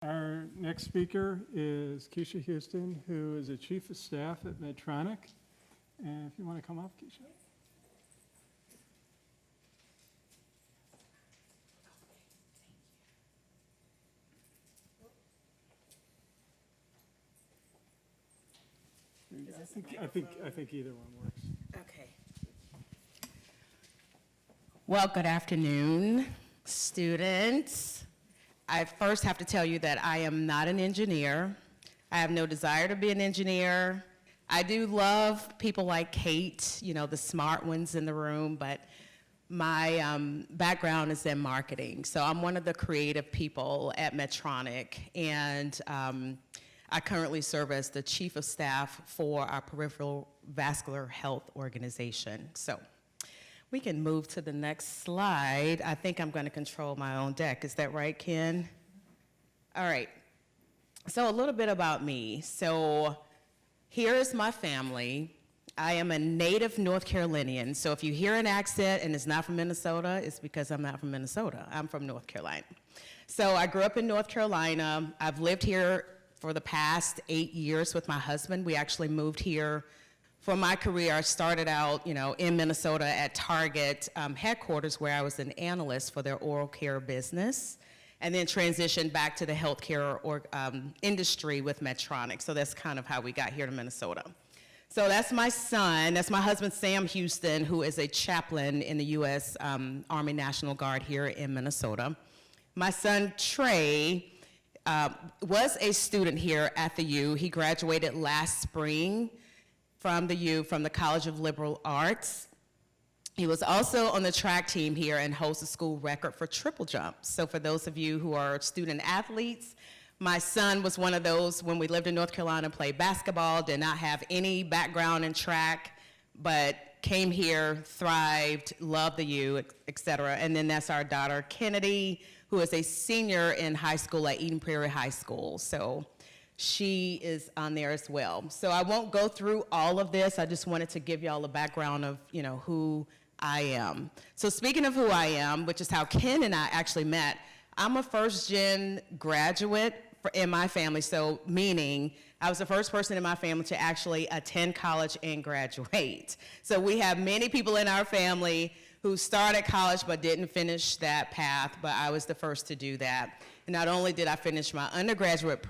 Our next speaker is Keisha Houston, who is a Chief of Staff at Medtronic. And if you want to come up, Keisha. I think either one works. Okay. Well, good afternoon, students. I first have to tell you that I am not an engineer. I have no desire to be an engineer. I do love people like Kate, you know, the smart ones in the room, but my background is in marketing. So I'm one of the creative people at Medtronic, and I currently serve as the Chief of Staff for our peripheral vascular health organization. So we can move to the next slide. I think I'm going to control my own deck. Is that right, Ken? All right. So a little bit about me. So here is my family. I am a native North Carolinian. So if you hear an accent and it's not from Minnesota, it's because I'm not from Minnesota. I'm from North Carolina. So I grew up in North Carolina. I've lived here for the past 8 years with my husband. We actually moved here for my career. I started out, you know, in Minnesota at Target headquarters, where I was an analyst for their oral care business, and then transitioned back to the healthcare industry with Medtronic. So that's kind of how we got here to Minnesota. So that's my son. That's my husband, Sam Houston, who is a chaplain in the U.S. Army National Guard here in Minnesota. My son, Trey, was a student here at the U. He graduated last spring from the U, from the College of Liberal Arts. He was also on the track team here and holds the school record for triple jumps. So for those of you who are student athletes, my son was one of those when we lived in North Carolina, played basketball, did not have any background in track, but came here, thrived, loved the U, et cetera. And then that's our daughter, Kennedy, who is a senior in high school at Eden Prairie High School. So she is on there as well. So I won't go through all of this. I just wanted to give y'all a background of, you know, who I am. So speaking of who I am, which is how Ken and I actually met, I'm a first-gen graduate in my family, so meaning I was the first person in my family to actually attend college and graduate. So we have many people in our family who started college but didn't finish that path, but I was the first to do that. And not only did I finish my undergraduate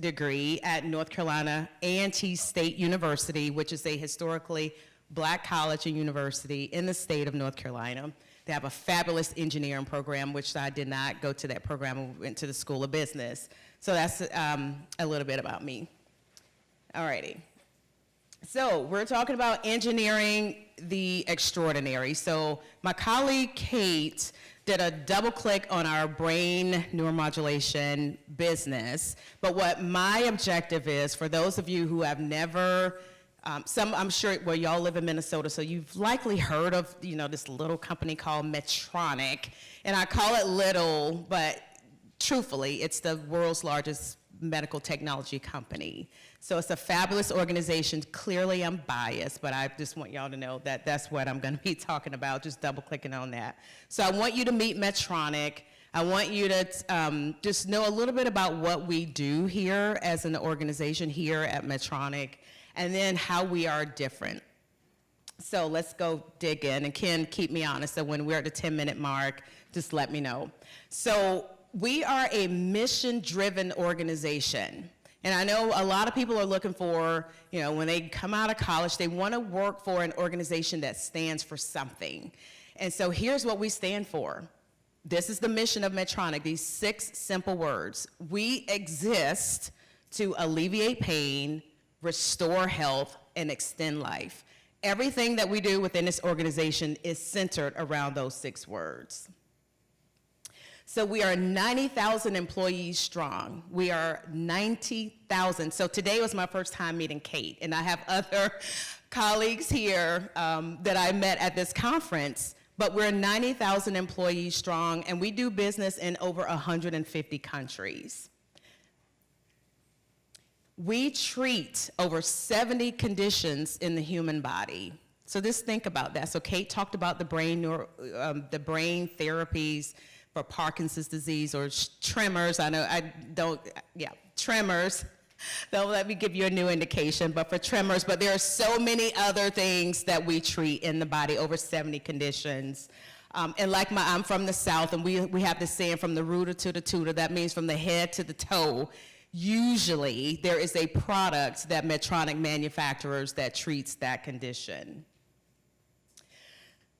degree at North Carolina A&T State University, which is a historically Black college and university in the state of North Carolina. They have a fabulous engineering program, which I did not go to that program. I went to the School of Business. So that's a little bit about me. All righty. So we're talking about engineering the extraordinary. So my colleague Kate did a double click on our brain neuromodulation business. But what my objective is, for those of you who have never, I'm sure, well, y'all live in Minnesota, so you've likely heard of, you know, this little company called Medtronic. And I call it little, but truthfully, it's the world's largest medical technology company. So it's a fabulous organization. Clearly I'm biased, but I just want y'all to know that that's what I'm gonna be talking about, just double clicking on that. So I want you to meet Medtronic. I want you to just know a little bit about what we do here as an organization here at Medtronic, and then how we are different. So let's go dig in, and Ken, keep me honest, so when we're at the 10-minute mark, just let me know. So we are a mission-driven organization. And I know a lot of people are looking for, you know, when they come out of college, they want to work for an organization that stands for something. And so here's what we stand for. This is the mission of Medtronic, these 6 simple words. We exist to alleviate pain, restore health, and extend life. Everything that we do within this organization is centered around those 6 words. So we are 90,000 employees strong. We are 90,000. So today was my first time meeting Kate, and I have other colleagues here that I met at this conference, but we're 90,000 employees strong, and we do business in over 150 countries. We treat over 70 conditions in the human body. So just think about that. So Kate talked about the brain therapies, for Parkinson's disease or tremors. I know I don't, yeah, tremors. Don't let me give you a new indication, but for tremors, but there are so many other things that we treat in the body, over 70 conditions. And like I'm from the South, and we have this saying, from the rooter to the tutor. That means from the head to the toe. Usually, there is a product that Medtronic manufactures that treats that condition.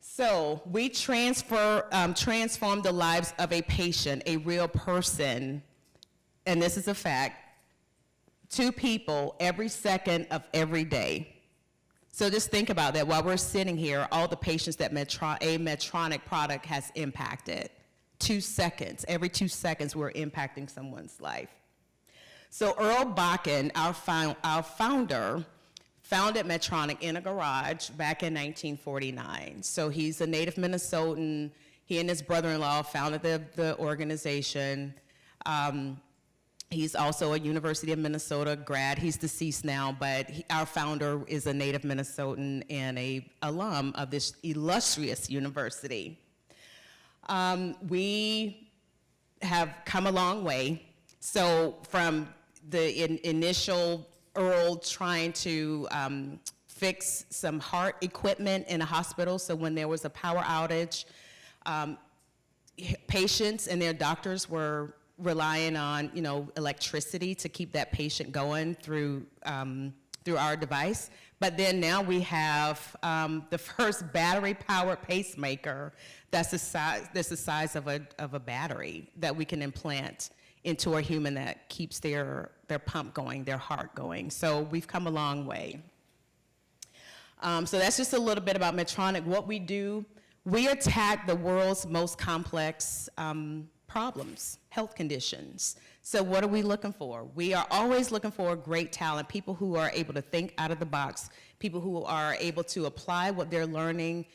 So we transform the lives of a patient, a real person, and this is a fact, 2 people every second of every day. So just think about that. While we're sitting here, all the patients that a Medtronic product has impacted. 2 seconds. Every 2 seconds, we're impacting someone's life. So Earl Bakken, our founder, founded Medtronic in a garage back in 1949. So he's a native Minnesotan. He and his brother-in-law founded the organization. He's also a University of Minnesota grad. He's deceased now, but our founder is a native Minnesotan and an alum of this illustrious university. We have come a long way. So from the initial Earl trying to fix some heart equipment in a hospital, so when there was a power outage, patients and their doctors were relying on, electricity to keep that patient going through our device. But then now we have the first battery-powered pacemaker that's the size of a battery that we can implant into a human that keeps their pump going, their heart going. So we've come a long way. So that's just a little bit about Medtronic. What we do, we attack the world's most complex problems, health conditions. So what are we looking for? We are always looking for great talent, people who are able to think out of the box, people who are able to apply what they're learning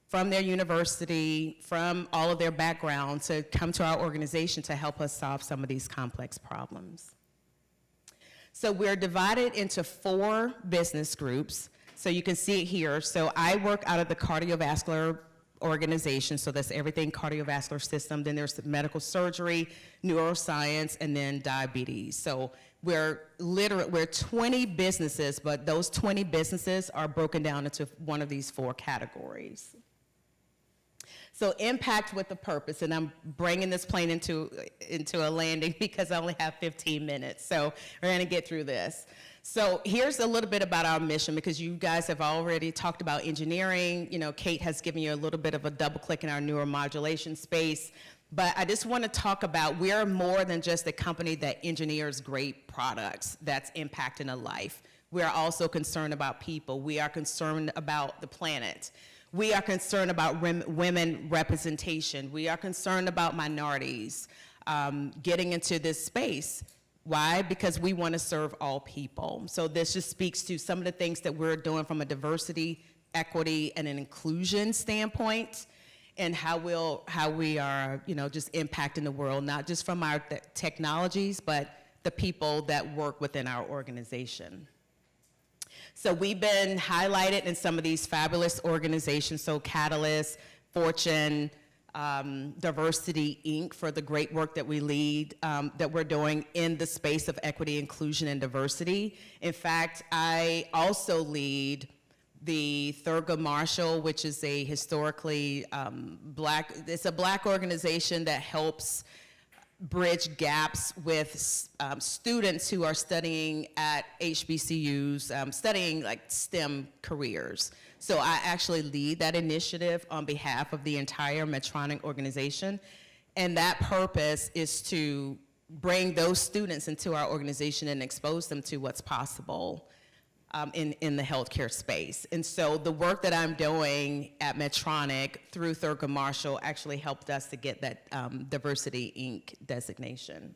from their university, from all of their background, to come to our organization to help us solve some of these complex problems. So we're divided into 4 business groups. So you can see it here. So I work out of the cardiovascular organization, so that's everything cardiovascular system. Then there's the medical surgery, neuroscience, and then diabetes. So we're 20 businesses, but those 20 businesses are broken down into one of these 4 categories. So impact with a purpose, and I'm bringing this plane into a landing because I only have 15 minutes, so we're gonna get through this. So here's a little bit about our mission, because you guys have already talked about engineering. Kate has given you a little bit of a double click in our neuromodulation space, but I just wanna talk about, we're more than just a company that engineers great products that's impacting a life. We are also concerned about people. We are concerned about the planet. We are concerned about women representation. We are concerned about minorities getting into this space. Why? Because we want to serve all people. So this just speaks to some of the things that we're doing from a diversity, equity, and an inclusion standpoint, and how we are, just impacting the world, not just from our technologies, but the people that work within our organization. So we've been highlighted in some of these fabulous organizations, so Catalyst, Fortune, Diversity, Inc., for the great work that we lead, that we're doing in the space of equity, inclusion, and diversity. In fact, I also lead the Thurgood Marshall, which is a historically it's a Black organization that helps bridge gaps with students who are studying at HBCUs, studying like STEM careers. So I actually lead that initiative on behalf of the entire Medtronic organization. And that purpose is to bring those students into our organization and expose them to what's possible in the healthcare space. And so the work that I'm doing at Medtronic through Thurgood Marshall actually helped us to get that Diversity, Inc. designation.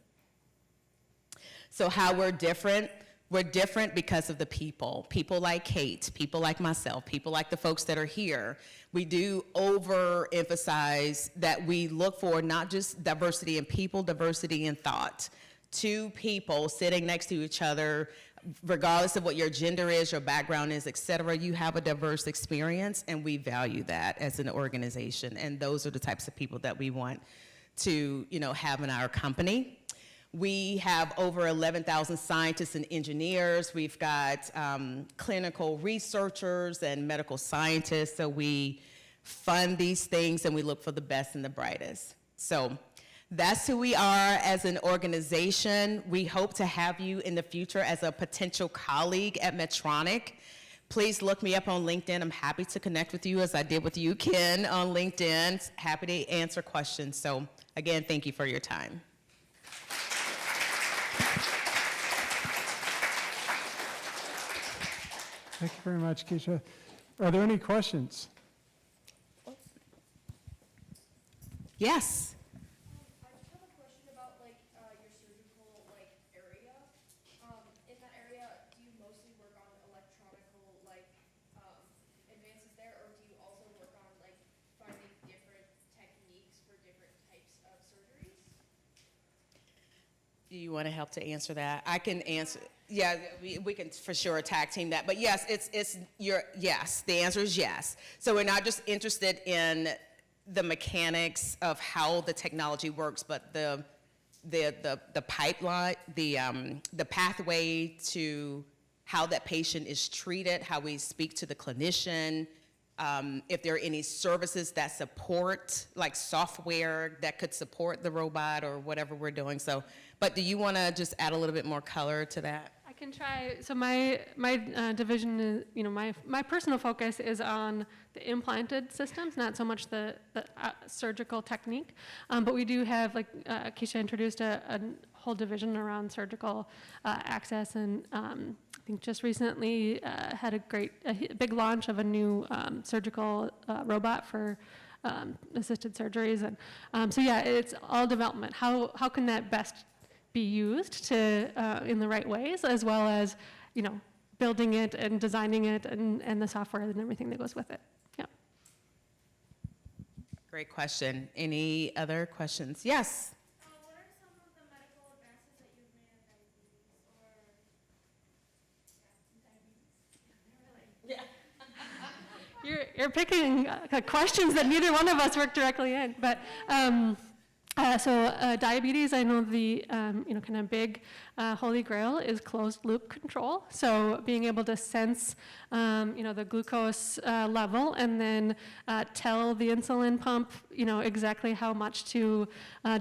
So how we're different because of the people. People like Kate, people like myself, people like the folks that are here. We do overemphasize that we look for not just diversity in people, diversity in thought. 2 people sitting next to each other, regardless of what your gender is, your background is, et cetera, you have a diverse experience, and we value that as an organization. And those are the types of people that we want to, have in our company. We have over 11,000 scientists and engineers. We've got clinical researchers and medical scientists. So we fund these things and we look for the best and the brightest. So that's who we are as an organization. We hope to have you in the future as a potential colleague at Medtronic. Please look me up on LinkedIn. I'm happy to connect with you as I did with you, Ken, on LinkedIn. Happy to answer questions. So again, thank you for your time. Thank you very much, Keisha. Are there any questions? Yes. I just have a question about your surgical area. In that area, do you mostly work on electronical advances there, or do you also work on finding different techniques for different types of surgeries? Do you want to help to answer that? I can answer. Yeah, we can for sure tag team that. But yes, yes. The answer is yes. So we're not just interested in the mechanics of how the technology works, but the pipeline, the pathway to how that patient is treated, how we speak to the clinician, if there are any services that support, like software that could support the robot or whatever we're doing. So, but do you want to just add a little bit more color to that? I can try. So my division is, my personal focus is on the implanted systems, not so much the surgical technique. But we do have, Keisha introduced a whole division around surgical access, and I think just recently had a big launch of a new surgical robot for assisted surgeries. And so yeah, it's all development. How can that best be used to in the right ways, as well as building it and designing it and the software and everything that goes with it. Yeah. Great question. Any other questions? Yes. What are some of the medical advances that you've made in diabetes You're picking questions that neither one of us work directly in, but diabetes, I know the kind of big holy grail is closed loop control. So being able to sense the glucose level and then tell the insulin pump exactly how much to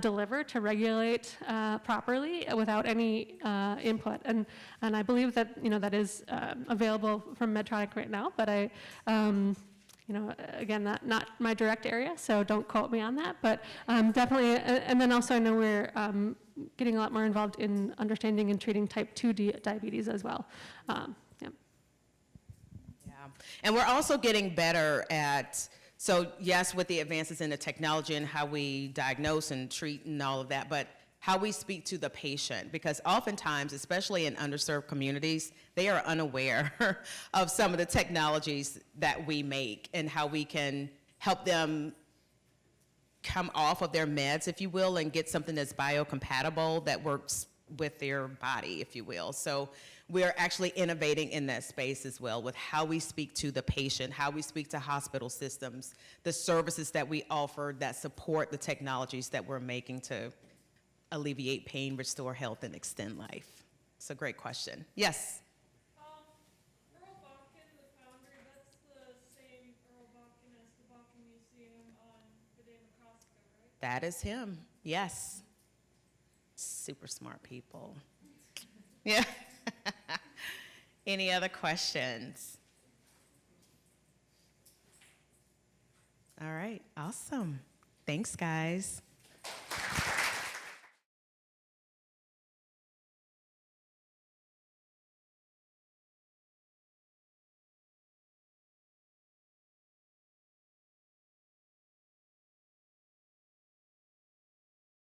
deliver to regulate properly without any input. And I believe that that is available from Medtronic right now, but I again, not my direct area, so don't quote me on that, but definitely, and then also I know we're getting a lot more involved in understanding and treating type 2 diabetes as well. Yeah. And we're also getting better at, so yes, with the advances in the technology and how we diagnose and treat and all of that, but how we speak to the patient, because oftentimes, especially in underserved communities, they are unaware of some of the technologies that we make and how we can help them come off of their meds, if you will, and get something that's biocompatible that works with their body, if you will. So we're actually innovating in that space as well with how we speak to the patient, how we speak to hospital systems, the services that we offer that support the technologies that we're making to alleviate pain, restore health, and extend life. It's a great question. Yes? Earl Bakken, the founder, that's the same Earl Bakken as the Bakken Museum on Nebraska, right? That is him, yes. Super smart people. Yeah. Any other questions? All right, awesome. Thanks, guys.